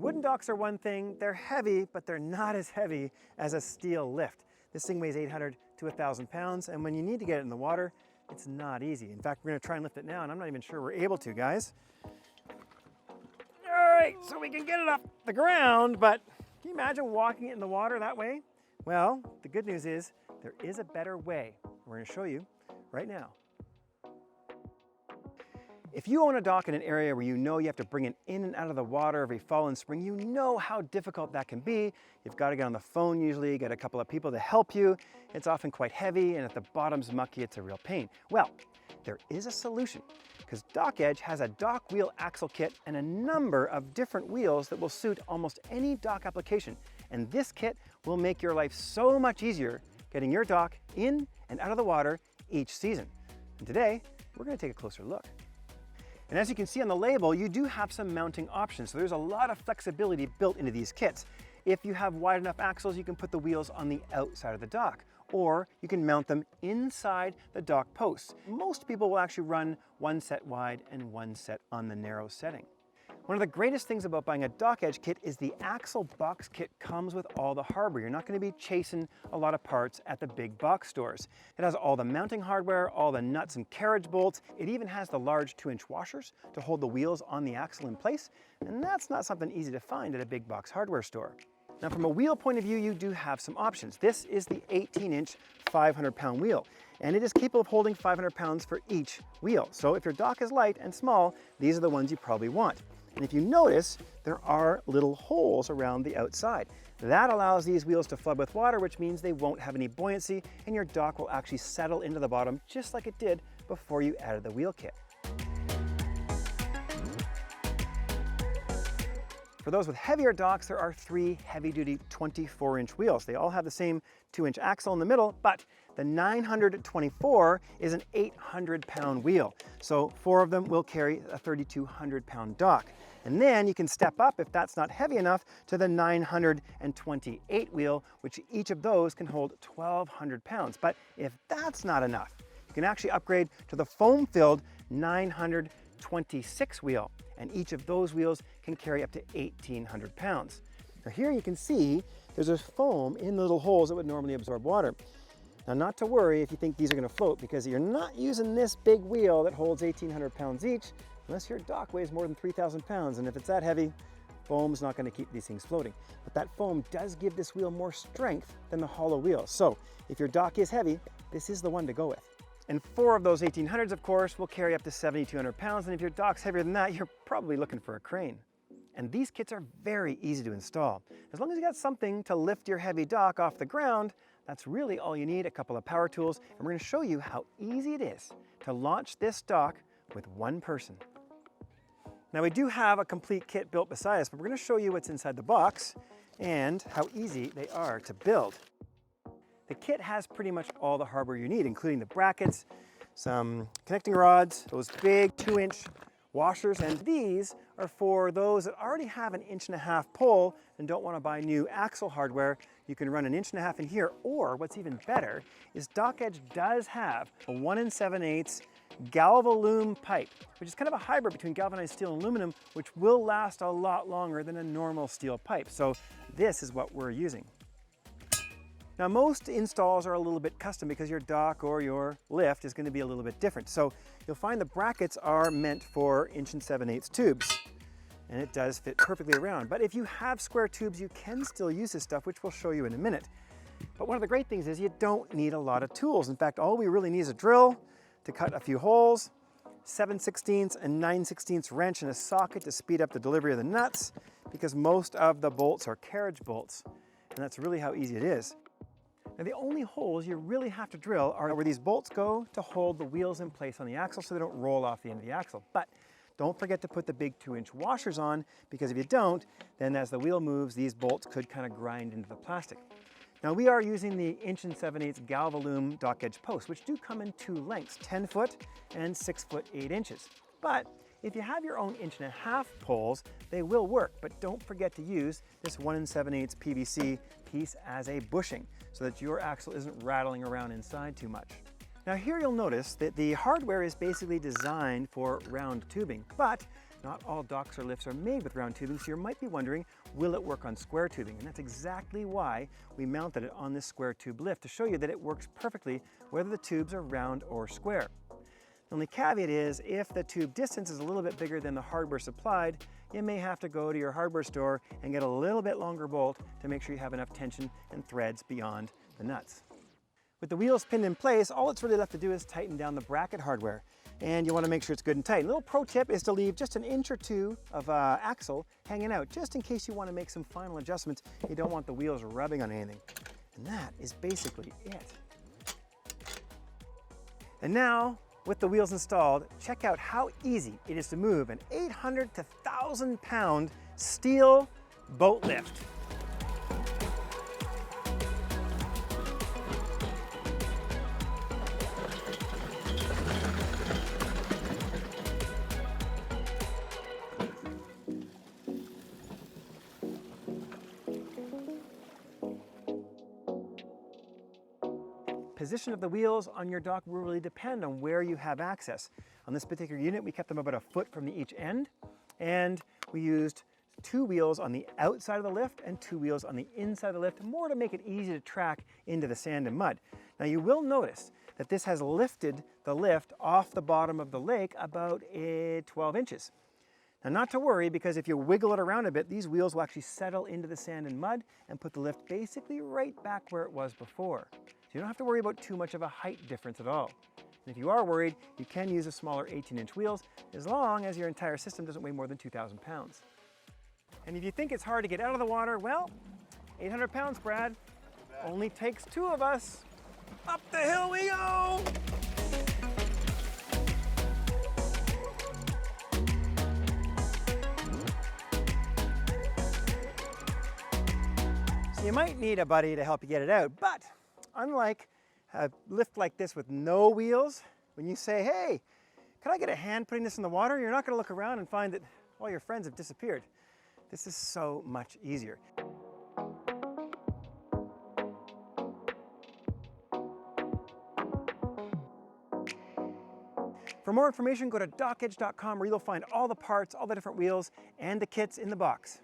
Wooden docks are one thing, they're heavy, but they're not as heavy as a steel lift. This thing weighs 800 to 1,000 pounds, and when you need to get it in the water, it's not easy. In fact, we're gonna try and lift it now, and I'm not even sure we're able to, guys. All right, so we can get it off the ground, but can you imagine walking it in the water that way? Well, the good news is there is a better way. We're gonna show you right now. If you own a dock in an area where you know you have to bring it in and out of the water every fall and spring, you know how difficult that can be. You've got to get on the phone usually, get a couple of people to help you. It's often quite heavy, and if the bottom's mucky, it's a real pain. Well, there is a solution, because DockEdge has a dock wheel axle kit and a number of different wheels that will suit almost any dock application. And this kit will make your life so much easier getting your dock in and out of the water each season. And today, we're going to take a closer look. And as you can see on the label, you do have some mounting options. So there's a lot of flexibility built into these kits. If you have wide enough axles, you can put the wheels on the outside of the dock, or you can mount them inside the dock posts. Most people will actually run one set wide and one set on the narrow setting. One of the greatest things about buying a DockEdge kit is the axle box kit comes with all the hardware. You're not going to be chasing a lot of parts at the big box stores. It has all the mounting hardware, all the nuts and carriage bolts. It even has the large 2-inch washers to hold the wheels on the axle in place. And that's not something easy to find at a big box hardware store. Now, from a wheel point of view, you do have some options. This is the 18-inch 500-pound wheel, and it is capable of holding 500 pounds for each wheel. So if your dock is light and small, these are the ones you probably want. And if you notice, there are little holes around the outside. That allows these wheels to flood with water, which means they won't have any buoyancy, and your dock will actually settle into the bottom just like it did before you added the wheel kit. For those with heavier docks, there are 3 heavy-duty 24-inch wheels. They all have the same 2-inch axle in the middle, but the 924 is an 800-pound wheel. So 4 of them will carry a 3,200-pound dock. And then you can step up, if that's not heavy enough, to the 928 wheel, which each of those can hold 1,200 pounds. But if that's not enough, you can actually upgrade to the foam-filled 926 wheel. And each of those wheels can carry up to 1,800 pounds. Now here you can see there's a foam in the little holes that would normally absorb water. Now, not to worry if you think these are going to float, because you're not using this big wheel that holds 1,800 pounds each unless your dock weighs more than 3,000 pounds. And if it's that heavy, foam's not going to keep these things floating. But that foam does give this wheel more strength than the hollow wheel. So if your dock is heavy, this is the one to go with. And 4 of those 1,800s, of course, will carry up to 7,200 pounds. And if your dock's heavier than that, you're probably looking for a crane. And these kits are very easy to install. As long as you got something to lift your heavy dock off the ground, that's really all you need, a couple of power tools. And we're going to show you how easy it is to launch this dock with one person. Now, we do have a complete kit built beside us, but we're going to show you what's inside the box and how easy they are to build. The kit has pretty much all the hardware you need, including the brackets, some connecting rods, those big 2-inch washers, and these are for those that already have an 1.5-inch pole and don't want to buy new axle hardware. You can run an 1.5 inch in here, or what's even better is DockEdge does have a 1 7/8 Galvalume pipe, which is kind of a hybrid between galvanized steel and aluminum, which will last a lot longer than a normal steel pipe. So this is what we're using. Now, most installs are a little bit custom because your dock or your lift is going to be a little bit different. So you'll find the brackets are meant for 1 7/8 tubes, and it does fit perfectly around. But if you have square tubes, you can still use this stuff, which we'll show you in a minute. But one of the great things is you don't need a lot of tools. In fact, all we really need is a drill to cut a few holes, 7/16 and 9/16 wrench and a socket to speed up the delivery of the nuts, because most of the bolts are carriage bolts, and that's really how easy it is. Now, the only holes you really have to drill are where these bolts go to hold the wheels in place on the axle so they don't roll off the end of the axle. But don't forget to put the big 2-inch washers on, because if you don't, then as the wheel moves, these bolts could kind of grind into the plastic. Now, we are using the 1 7/8 Galvalume DockEdge posts, which do come in 2 lengths, 10 foot and 6 foot 8 inches. But if you have your own 1.5 inch poles, they will work, but don't forget to use this 1 7/8 PVC piece as a bushing so that your axle isn't rattling around inside too much. Now, here you'll notice that the hardware is basically designed for round tubing, but Not all docks or lifts are made with round tubing, so you might be wondering, will it work on square tubing? And that's exactly why we mounted it on this square tube lift, to show you that it works perfectly whether the tubes are round or square. The only caveat is, if the tube distance is a little bit bigger than the hardware supplied, you may have to go to your hardware store and get a little bit longer bolt to make sure you have enough tension and threads beyond the nuts. With the wheels pinned in place, all it's really left to do is tighten down the bracket hardware. And you want to make sure it's good and tight. A little pro tip is to leave just an inch or two of axle hanging out, just in case you want to make some final adjustments. You don't want the wheels rubbing on anything. And that is basically it. And now, with the wheels installed, check out how easy it is to move an 800 to 1,000 pound steel boat lift. Position of the wheels on your dock will really depend on where you have access. On this particular unit, we kept them about a foot from each end, and we used 2 wheels on the outside of the lift and 2 wheels on the inside of the lift, more to make it easy to track into the sand and mud. Now you will notice that this has lifted the lift off the bottom of the lake about 12 inches. Now not to worry, because if you wiggle it around a bit, these wheels will actually settle into the sand and mud and put the lift basically right back where it was before. So you don't have to worry about too much of a height difference at all. And if you are worried, you can use the smaller 18-inch wheels, as long as your entire system doesn't weigh more than 2,000 pounds. And if you think it's hard to get out of the water, well, 800 pounds, Brad. Only takes 2 of us. Up the hill we go! So you might need a buddy to help you get it out, but unlike a lift like this with no wheels, when you say, hey, can I get a hand putting this in the water? You're not going to look around and find that all your friends have disappeared. This is so much easier. For more information, go to DockEdge.com, where you'll find all the parts, all the different wheels, and the kits in the box.